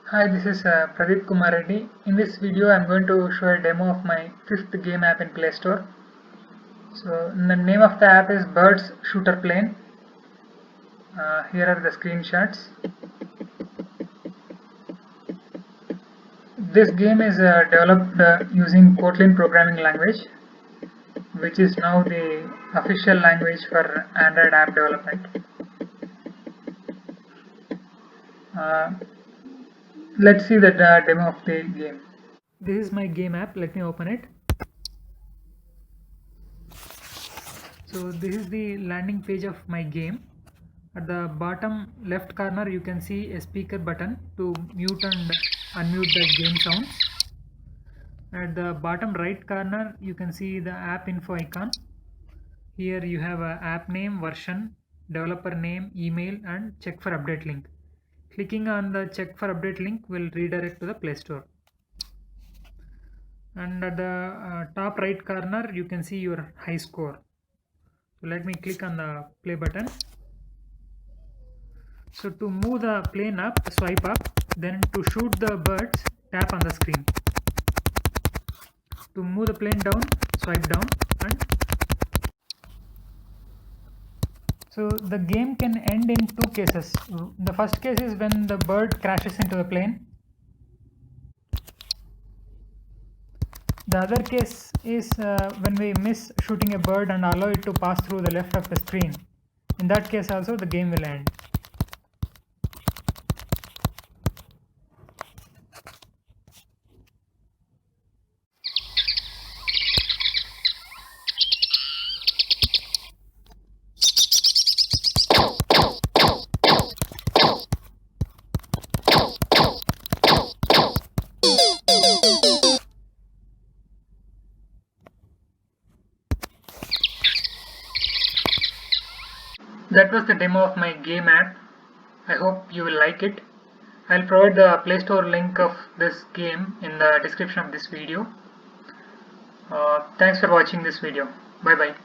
Hi, this is Pradeep Kumar Reddy. In this video, I'm going to show a demo of my fifth game app in Play Store. So, the name of the app is Birds Shooter Plane. Here are the screenshots. This game is developed using Kotlin programming language, which is now the official language for Android app development. Uh, let's see the demo of the game. This is my game app. Let me open it. So this is the landing page of my game. At the bottom left corner you can see a speaker button to mute and unmute the game sounds. At the bottom right corner you can see the app info icon. Here you have a app name, version, developer name, email and check for update link. Clicking on the check for update link will redirect to the Play Store. And at the top right corner you can see your high score. So let me click on the play button. So to move the plane up, swipe up, then to shoot the birds, tap on the screen. To move the plane down, swipe down, and so the game can end in two cases. The first case is when the bird crashes into the plane. The other case is when we miss shooting a bird and allow it to pass through the left of the screen. In that case also the game will end. That was the demo of my game app. I hope you will like it. I'll provide the Play Store link of this game in the description of this video. Thanks for watching this video. Bye bye.